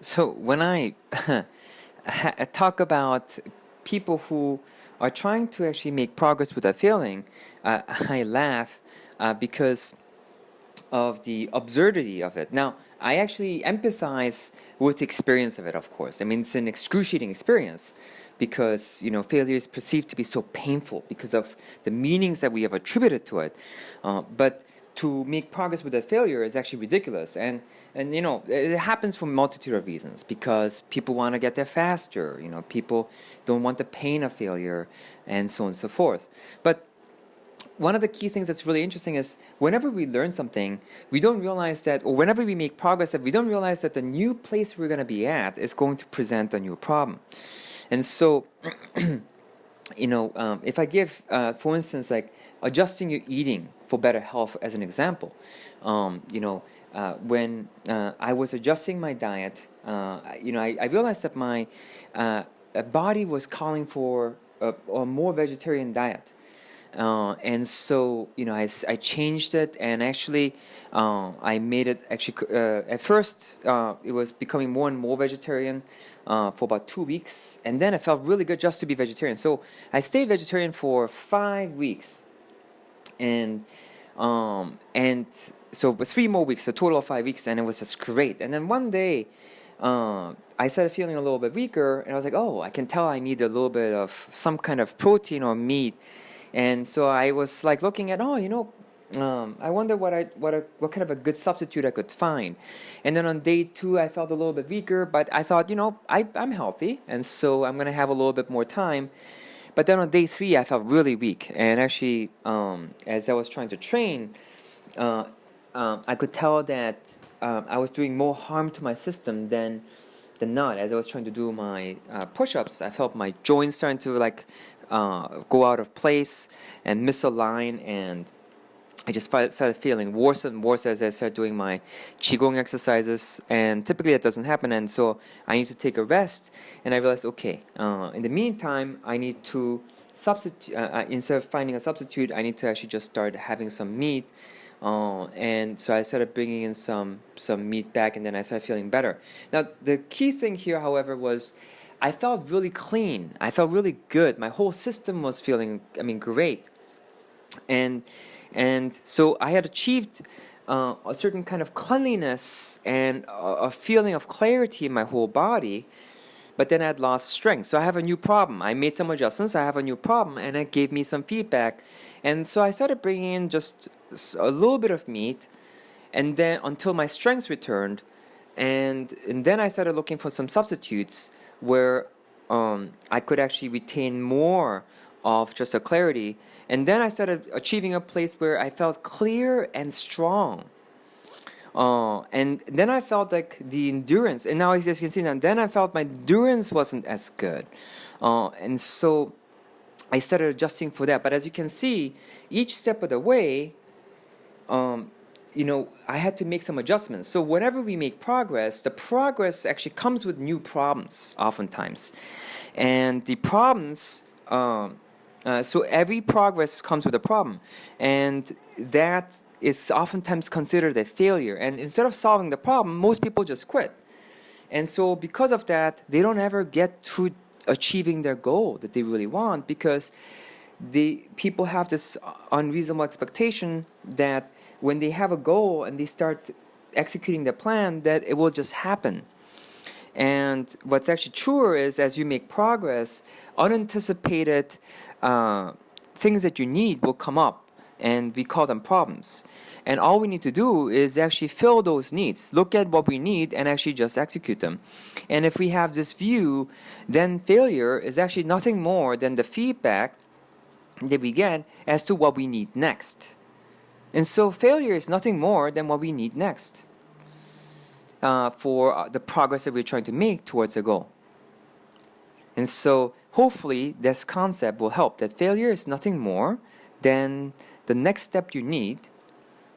So when I talk about people who are trying to actually make progress without failing, I laugh because of the absurdity of it. Now, I actually empathize with the experience of it, of course. I mean, it's an excruciating experience because, failure is perceived to be so painful because of the meanings that we have attributed to it. But to make progress with a failure is actually ridiculous. And it happens for a multitude of reasons because people want to get there faster. People don't want the pain of failure and so on and so forth. But one of the key things that's really interesting is whenever we learn something, we don't realize that, or whenever we make progress, that we don't realize that the new place we're going to be at is going to present a new problem. And so, if I give, for instance, like adjusting your eating for better health as an example, when I was adjusting my diet, I realized that my body was calling for a more vegetarian diet. And so, I changed it, and actually, I made it actually, at first, it was becoming more and more vegetarian for about 2 weeks, and then it felt really good just to be vegetarian. So I stayed vegetarian for 5 weeks, and so 3 more weeks, a total of 5 weeks, and it was just great. And then one day, I started feeling a little bit weaker, and I was like, oh, I can tell I need a little bit of some kind of protein or meat. And so I was like looking at, I wonder what kind of a good substitute I could find. And then on day 2, I felt a little bit weaker, but I thought, I'm healthy, and so I'm gonna have a little bit more time. But then on day 3, I felt really weak, and actually, as I was trying to train, I could tell that I was doing more harm to my system than not. As I was trying to do my push-ups, I felt my joints starting to go out of place and misalign, and I just started feeling worse and worse as I started doing my qigong exercises. And typically that doesn't happen, and so I need to take a rest. And I realized, okay, in the meantime, I need to substitute. Instead of finding a substitute, I need to actually just start having some meat. And so I started bringing in some meat back, and then I started feeling better. Now, the key thing here, however, was I felt really clean. I felt really good. My whole system was feeling, great. And so I had achieved a certain kind of cleanliness and a feeling of clarity in my whole body, but then I had lost strength. So I have a new problem. I made some adjustments. I have a new problem, and it gave me some feedback. And so I started bringing in just a little bit of meat, and then until my strength returned, and then I started looking for some substitutes where I could actually retain more of just a clarity. And then I started achieving a place where I felt clear and strong. And then I felt like the endurance, and now as you can see, then I felt my endurance wasn't as good. And so I started adjusting for that. But as you can see, each step of the way, I had to make some adjustments. So whenever we make progress, the progress actually comes with new problems, oftentimes. And the problems, so every progress comes with a problem. And that is oftentimes considered a failure. And instead of solving the problem, most people just quit. And so because of that, they don't ever get to achieving their goal that they really want, because people have this unreasonable expectation that when they have a goal and they start executing their plan, that it will just happen. And what's actually truer is, as you make progress, unanticipated things that you need will come up, and we call them problems. And all we need to do is actually fill those needs, look at what we need, and actually just execute them. And if we have this view, then failure is actually nothing more than the feedback that we get as to what we need next. And so failure is nothing more than what we need next for the progress that we're trying to make towards a goal. And so hopefully this concept will help, that failure is nothing more than the next step you need,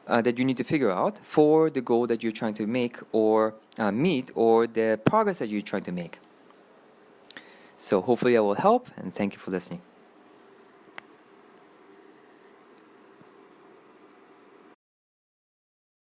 that you need to figure out for the goal that you're trying to make or meet, or the progress that you're trying to make. So hopefully that will help, and thank you for listening.